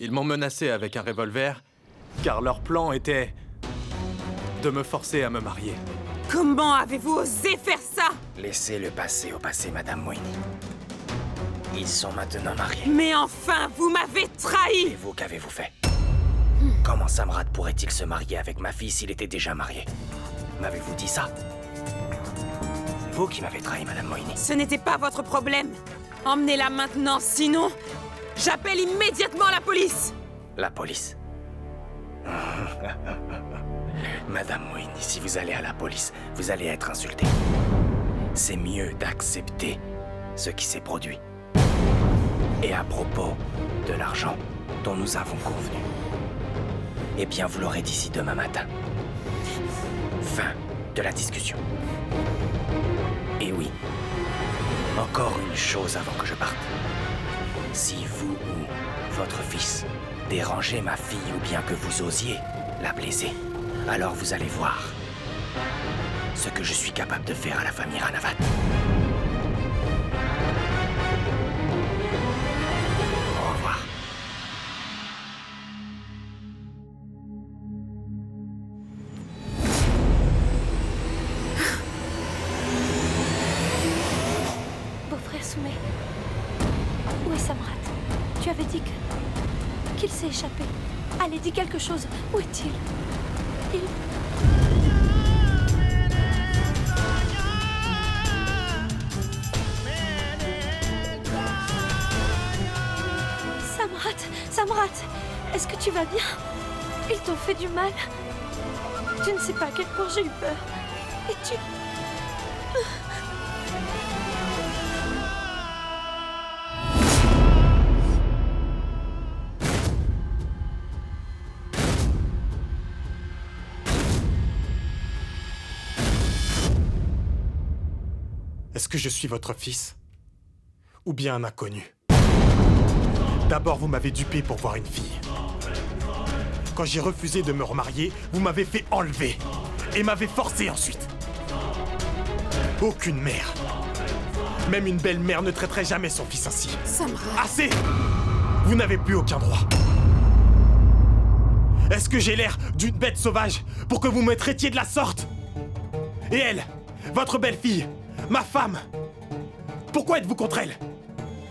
Ils m'ont menacé avec un revolver, car leur plan était de me forcer à me marier. Comment avez-vous osé faire ça? Laissez le passé au passé, Madame Moini. Ils sont maintenant mariés. Mais enfin, vous m'avez trahi! Et vous, qu'avez-vous fait? Comment Samrat pourrait-il se marier avec ma fille s'il était déjà marié? M'avez-vous dit ça? C'est vous qui m'avez trahi, Madame Moini. Ce n'était pas votre problème. Emmenez-la maintenant, sinon... J'appelle immédiatement la police! La police? Madame Moini, si vous allez à la police, vous allez être insultée. C'est mieux d'accepter ce qui s'est produit. Et à propos de l'argent dont nous avons convenu, eh bien, vous l'aurez d'ici demain matin. Fin de la discussion. Et oui, encore une chose avant que je parte. Si vous ou votre fils dérangez ma fille ou bien que vous osiez la blesser, alors vous allez voir ce que je suis capable de faire à la famille Ranavat. Au revoir. Beau-frère Soumé, où est Samrat? Tu avais dit qu'il s'est échappé. Allez, dis quelque chose. Où est-il? Samrat, est-ce que tu vas bien? Ils t'ont fait du mal. Tu ne sais pas à quel point j'ai eu peur. Et tu... Est-ce que je suis votre fils? Ou bien un inconnu? D'abord, vous m'avez dupé pour voir une fille. Quand j'ai refusé de me remarier, vous m'avez fait enlever. Et m'avez forcé ensuite. Aucune mère, même une belle-mère ne traiterait jamais son fils ainsi. Samrat... Assez! Vous n'avez plus aucun droit. Est-ce que j'ai l'air d'une bête sauvage pour que vous me traitiez de la sorte? Et elle, votre belle-fille, ma femme, pourquoi êtes-vous contre elle?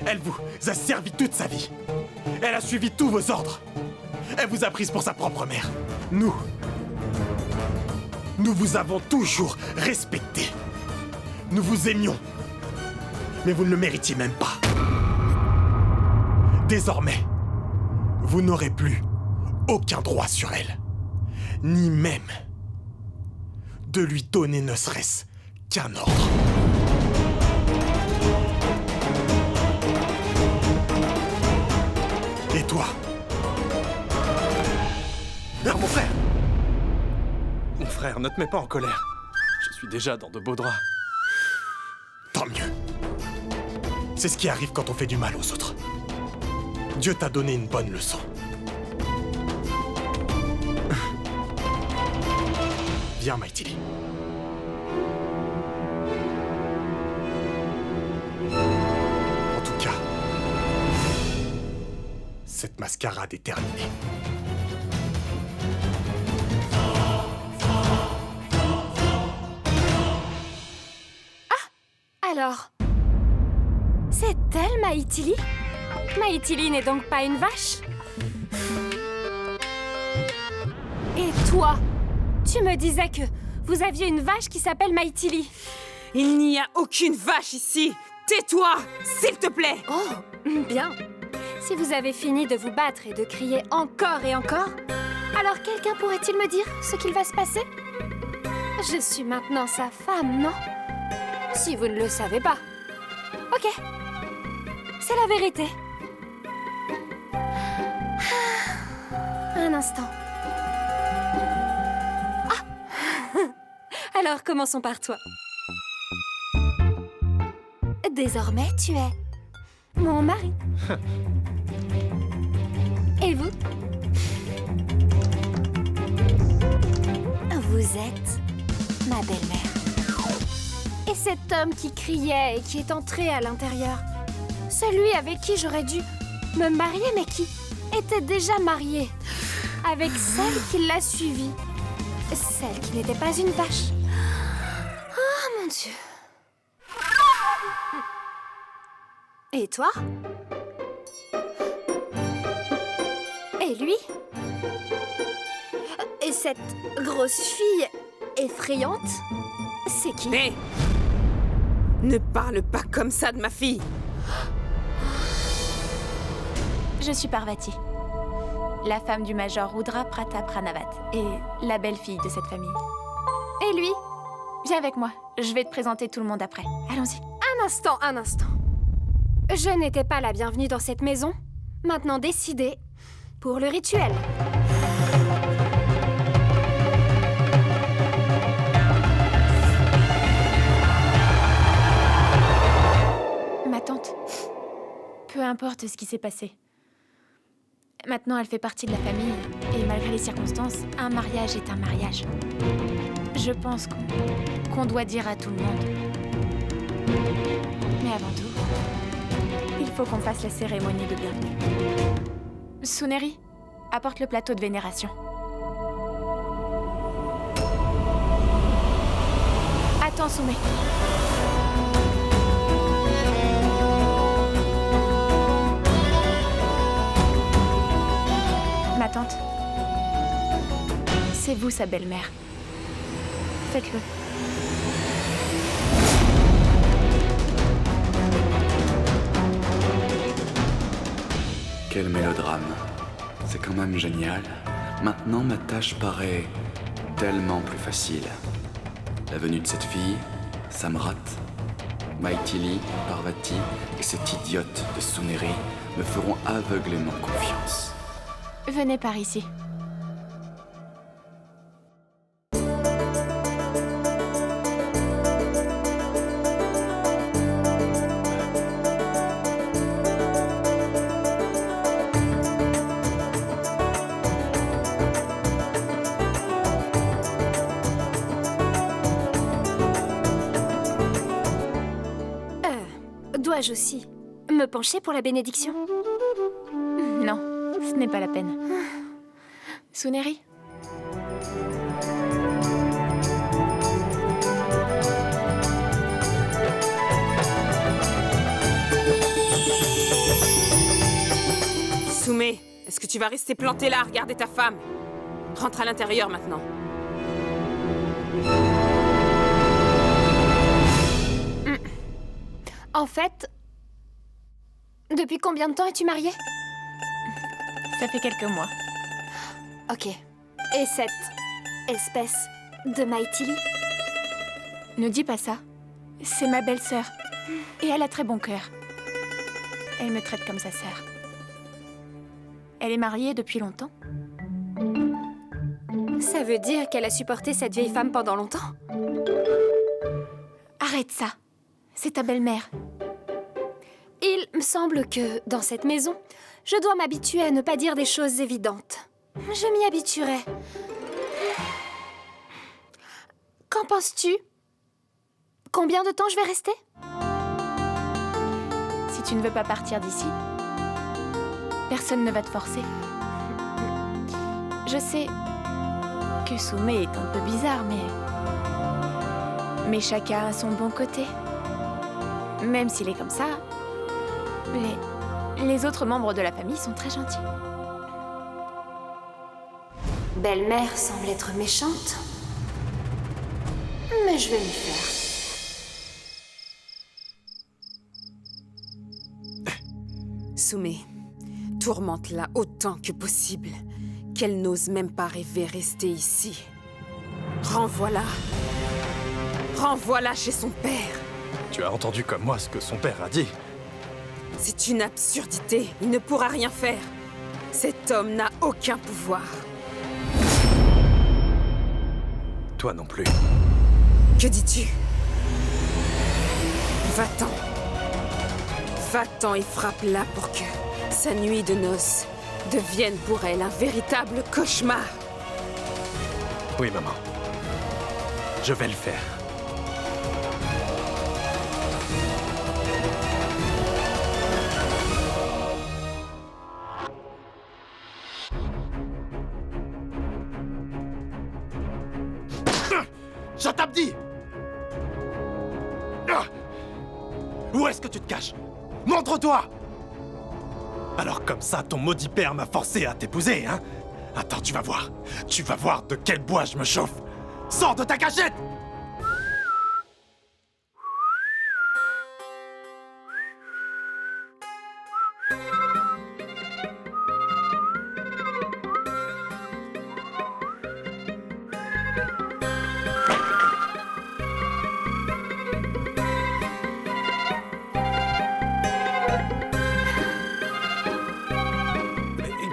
Elle vous a servi toute sa vie. Elle a suivi tous vos ordres. Elle vous a prise pour sa propre mère. Nous vous avons toujours respecté. Nous vous aimions. Mais vous ne le méritiez même pas. Désormais, vous n'aurez plus aucun droit sur elle. Ni même de lui donner ne serait-ce qu'un ordre. Et toi? Mon frère! Mon frère, ne te mets pas en colère. Je suis déjà dans de beaux draps. Tant mieux. C'est ce qui arrive quand on fait du mal aux autres. Dieu t'a donné une bonne leçon. Viens, Maïtili. En tout cas, cette mascarade est terminée. Alors, c'est elle, Maïtili? Maïtili n'est donc pas une vache? Et toi, tu me disais que vous aviez une vache qui s'appelle Maïtili. Il n'y a aucune vache ici! Tais-toi, s'il te plaît! Oh, bien. Si vous avez fini de vous battre et de crier encore et encore, alors quelqu'un pourrait-il me dire ce qu'il va se passer? Je suis maintenant sa femme, non? Si vous ne le savez pas. Ok. C'est la vérité. Un instant. Ah! Alors, commençons par toi. Désormais, tu es mon mari. Et vous? Vous êtes ma belle-mère. Et cet homme qui criait et qui est entré à l'intérieur, celui avec qui j'aurais dû me marier, mais qui était déjà marié avec celle qui l'a suivi. Celle qui n'était pas une vache. Oh mon Dieu. Et toi? Et lui? Et cette grosse fille effrayante? C'est qui? Hé! Ne parle pas comme ça de ma fille! Je suis Parvati, la femme du major Rudra Pratap Ranavat et la belle-fille de cette famille. Et lui? Viens avec moi, je vais te présenter tout le monde après. Allons-y. Un instant. Je n'étais pas la bienvenue dans cette maison. Maintenant décidé pour le rituel. Ma tante, peu importe ce qui s'est passé. Maintenant, elle fait partie de la famille, et malgré les circonstances, un mariage est un mariage. Je pense qu'on doit dire à tout le monde. Mais avant tout, il faut qu'on fasse la cérémonie de bienvenue. Suneri, apporte le plateau de vénération. Attends, Soumé. Ma tante, c'est vous sa belle-mère. Faites-le. Quel mélodrame. C'est quand même génial. Maintenant, ma tâche paraît tellement plus facile. La venue de cette fille, Samrat, Maithili, Parvati et cette idiote de Suneri me feront aveuglément confiance. Venez par ici. Dois-je aussi me pencher pour la bénédiction? Non, ce n'est pas la peine. Suneri? Soumé, est-ce que tu vas rester planté là à regarder ta femme? Rentre à l'intérieur maintenant. En fait, depuis combien de temps es-tu mariée? Ça fait quelques mois. Ok. Et cette espèce de Maithili? Ne dis pas ça. C'est ma belle-sœur. Et elle a très bon cœur. Elle me traite comme sa sœur. Elle est mariée depuis longtemps. Ça veut dire qu'elle a supporté cette vieille femme pendant longtemps? Arrête ça. C'est ta belle-mère. Il me semble que, dans cette maison, je dois m'habituer à ne pas dire des choses évidentes. Je m'y habituerai. Qu'en penses-tu? Combien de temps je vais rester? Si tu ne veux pas partir d'ici, personne ne va te forcer. Je sais que Soumé est un peu bizarre, mais chacun a son bon côté. Même s'il est comme ça, les autres membres de la famille sont très gentils. Belle-mère semble être méchante, mais je vais m'y faire. Soumé, tourmente-la autant que possible, qu'elle n'ose même pas rêver rester ici. Renvoie-la. Renvoie-la chez son père. Tu as entendu comme moi ce que son père a dit. C'est une absurdité. Il ne pourra rien faire. Cet homme n'a aucun pouvoir. Toi non plus. Que dis-tu? Va-t'en. Va-t'en et frappe-la pour que sa nuit de noces devienne pour elle un véritable cauchemar. Oui, maman. Je vais le faire. Où est-ce que tu te caches? Montre-toi! Alors comme ça, ton maudit père m'a forcé à t'épouser, hein? Attends, tu vas voir. Tu vas voir de quel bois je me chauffe. Sors de ta cachette!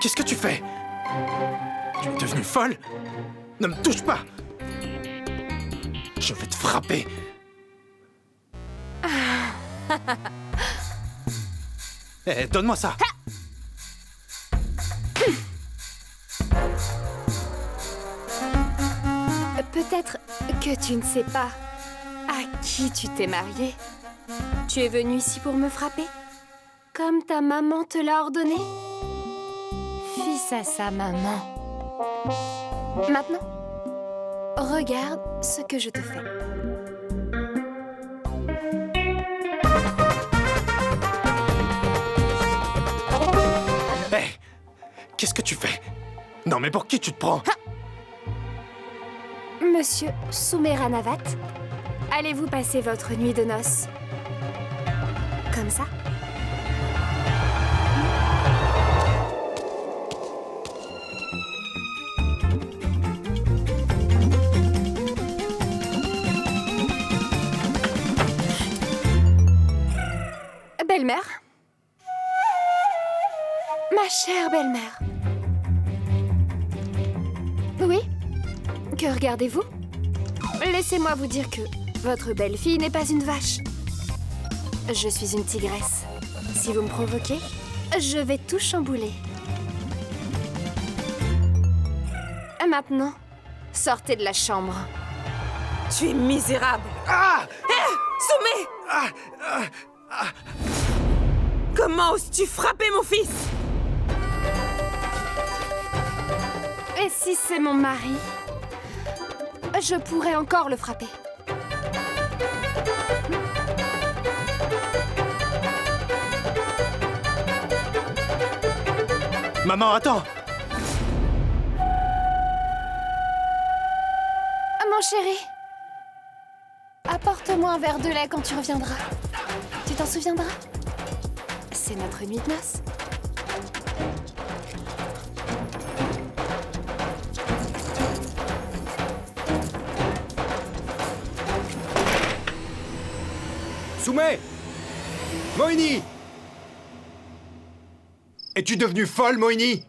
Qu'est-ce que tu fais? Tu es devenue folle? Ne me touche pas! Je vais te frapper! Eh, donne-moi ça! Peut-être que tu ne sais pas à qui tu t'es mariée. Tu es venu ici pour me frapper? Comme ta maman te l'a ordonné? Fils à sa maman. Maintenant, regarde ce que je te fais. Hé! Qu'est-ce que tu fais? Non mais pour qui tu te prends? Monsieur Sumeranavat, allez-vous passer votre nuit de noces comme ça? Belle-mère? Ma chère belle-mère. Oui? Que regardez-vous? Laissez-moi vous dire que votre belle-fille n'est pas une vache. Je suis une tigresse. Si vous me provoquez, je vais tout chambouler. Maintenant, sortez de la chambre. Tu es misérable. Ah! Soumé! Comment oses-tu frapper mon fils? Et si c'est mon mari, je pourrais encore le frapper. Maman, attends! Mon chéri, apporte-moi un verre de lait quand tu reviendras. Tu t'en souviendras? C'est notre nuit de noces. Soumé! Moïni! Es-tu devenue folle, Moïni?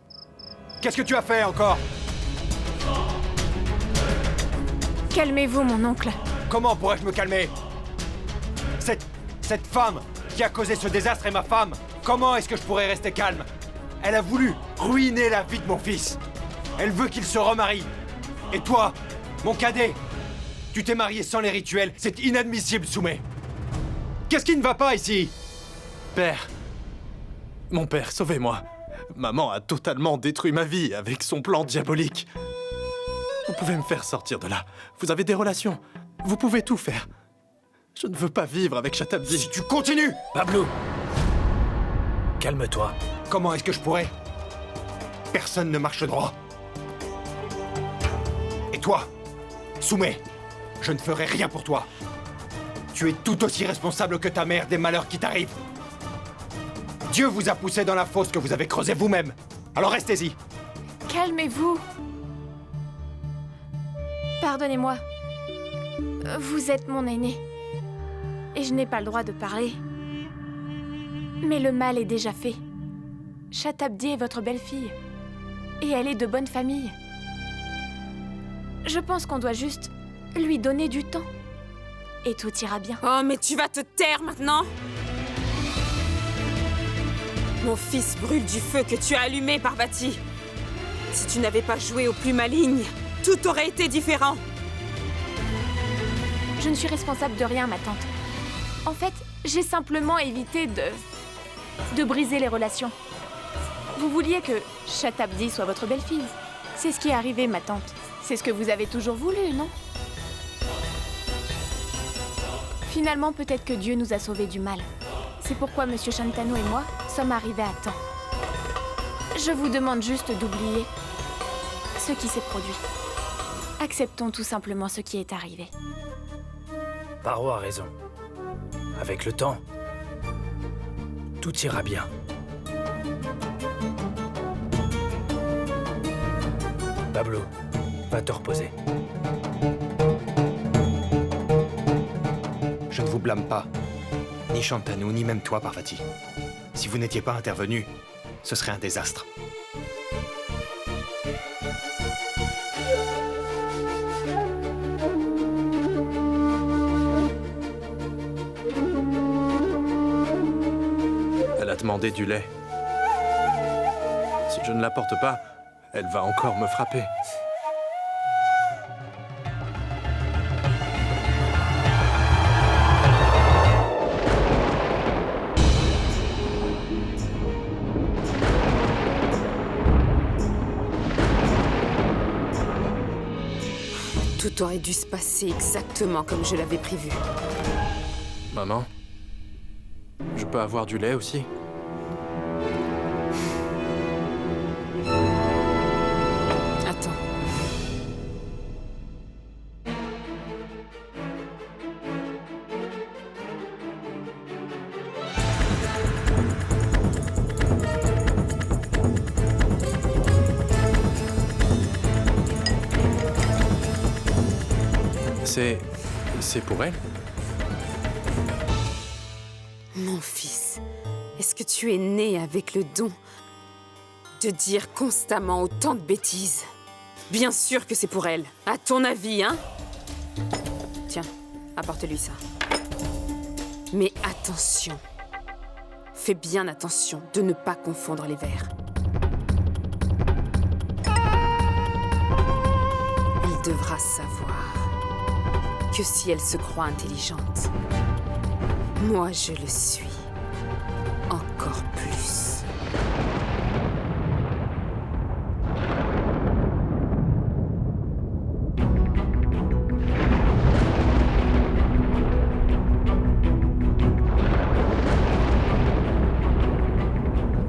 Qu'est-ce que tu as fait encore? Calmez-vous, mon oncle. Comment pourrais-je me calmer? Cette femme qui a causé ce désastre est ma femme. Comment est-ce que je pourrais rester calme? Elle a voulu ruiner la vie de mon fils. Elle veut qu'il se remarie. Et toi, mon cadet, tu t'es marié sans les rituels. C'est inadmissible, Soumé. Qu'est-ce qui ne va pas ici? Père! Mon père, sauvez-moi! Maman a totalement détruit ma vie avec son plan diabolique. Vous pouvez me faire sortir de là. Vous avez des relations. Vous pouvez tout faire. Je ne veux pas vivre avec Shatabdi. Si tu continues! Bablou! Calme-toi. Comment est-ce que je pourrais? Personne ne marche droit. Et toi, Soumé, je ne ferai rien pour toi. Tu es tout aussi responsable que ta mère des malheurs qui t'arrivent. Dieu vous a poussé dans la fosse que vous avez creusée vous-même. Alors restez-y. Calmez-vous. Pardonnez-moi. Vous êtes mon aîné. Et je n'ai pas le droit de parler. Mais le mal est déjà fait. Shatabdi est votre belle-fille. Et elle est de bonne famille. Je pense qu'on doit juste lui donner du temps. Et tout ira bien. Oh, mais tu vas te taire maintenant? Mon fils brûle du feu que tu as allumé, Parvati. Si tu n'avais pas joué au plus maligne, tout aurait été différent. Je ne suis responsable de rien, ma tante. En fait, j'ai simplement évité de briser les relations. Vous vouliez que Shatabdi soit votre belle-fille. C'est ce qui est arrivé, ma tante. C'est ce que vous avez toujours voulu, non? Finalement, peut-être que Dieu nous a sauvés du mal. C'est pourquoi Monsieur Shantano et moi sommes arrivés à temps. Je vous demande juste d'oublier ce qui s'est produit. Acceptons tout simplement ce qui est arrivé. Paro a raison. Avec le temps, tout ira bien. Pablo, va te reposer. Je ne vous blâme pas. Ni Shantanu, ni même toi, Parvati. Si vous n'étiez pas intervenu, ce serait un désastre. Elle a demandé du lait. Si je ne l'apporte pas, elle va encore me frapper. Tout aurait dû se passer exactement comme je l'avais prévu. Maman, je peux avoir du lait aussi? Attends. C'est pour elle? Mon fils, est-ce que tu es né avec le don de dire constamment autant de bêtises? Bien sûr que c'est pour elle. À ton avis, hein? Tiens, apporte-lui ça. Mais attention. Fais bien attention de ne pas confondre les verres. Il devra savoir que si elle se croit intelligente, moi je le suis. Encore plus.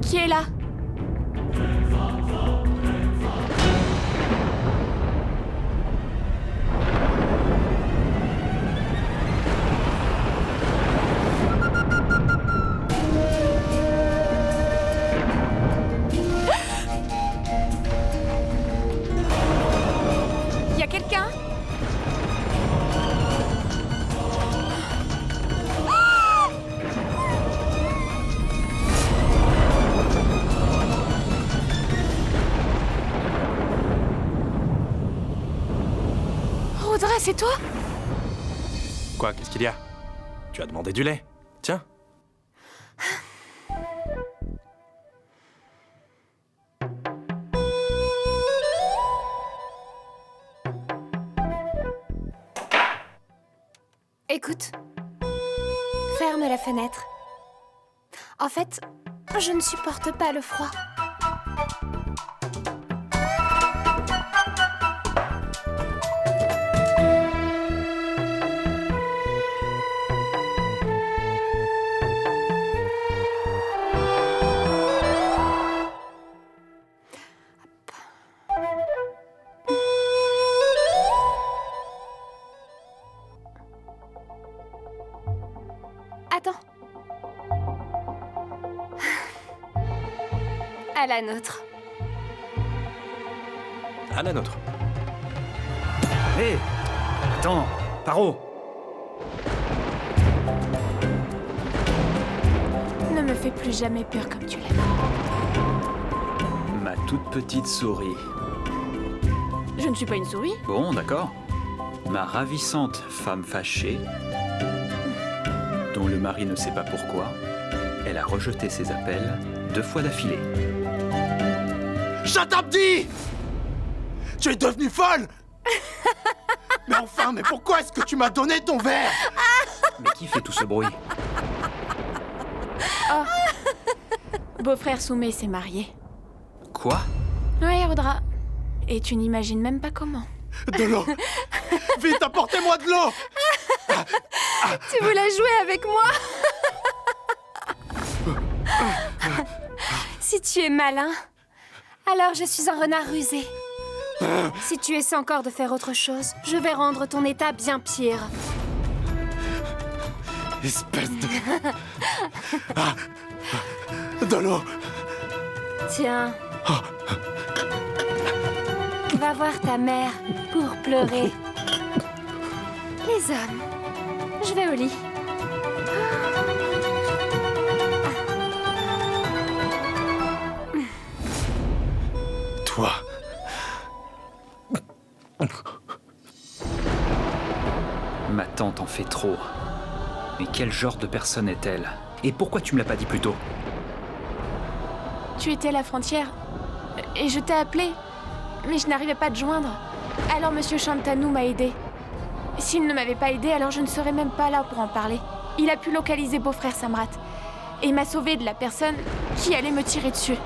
Qui est là? Y a quelqu'un? Rudra, c'est toi? Quoi, qu'est-ce qu'il y a? Tu as demandé du lait. Tiens. Écoute, ferme la fenêtre. En fait, je ne supporte pas le froid. Attends. À la nôtre. À la nôtre. Hé! Attends, Paro! Ne me fais plus jamais peur comme tu l'aimes. Ma toute petite souris. Je ne suis pas une souris. Bon, d'accord. Ma ravissante femme fâchée, dont le mari ne sait pas pourquoi, elle a rejeté ses appels 2 fois d'affilée. Shut up, Dee! Tu es devenue folle! Mais enfin, mais pourquoi est-ce que tu m'as donné ton verre? Mais qui fait tout ce bruit? Beau-frère Soumé s'est marié. Quoi? Oui, Rudra. Et tu n'imagines même pas comment. De l'eau! Vite, apportez-moi de l'eau! Tu voulais jouer avec moi? Si tu es malin, alors je suis un renard rusé. Si tu essaies encore de faire autre chose, je vais rendre ton état bien pire. Espèce de... De l'eau. Tiens. Va voir ta mère pour pleurer. Les hommes, je vais au lit. Toi... Ma tante en fait trop. Mais quel genre de personne est-elle? Et pourquoi tu me l'as pas dit plus tôt? Tu étais à la frontière et je t'ai appelé, mais je n'arrivais pas à te joindre. Alors Monsieur Shantanou m'a aidé. S'il ne m'avait pas aidé, alors je ne serais même pas là pour en parler. Il a pu localiser beau-frère Samrat et m'a sauvé de la personne qui allait me tirer dessus.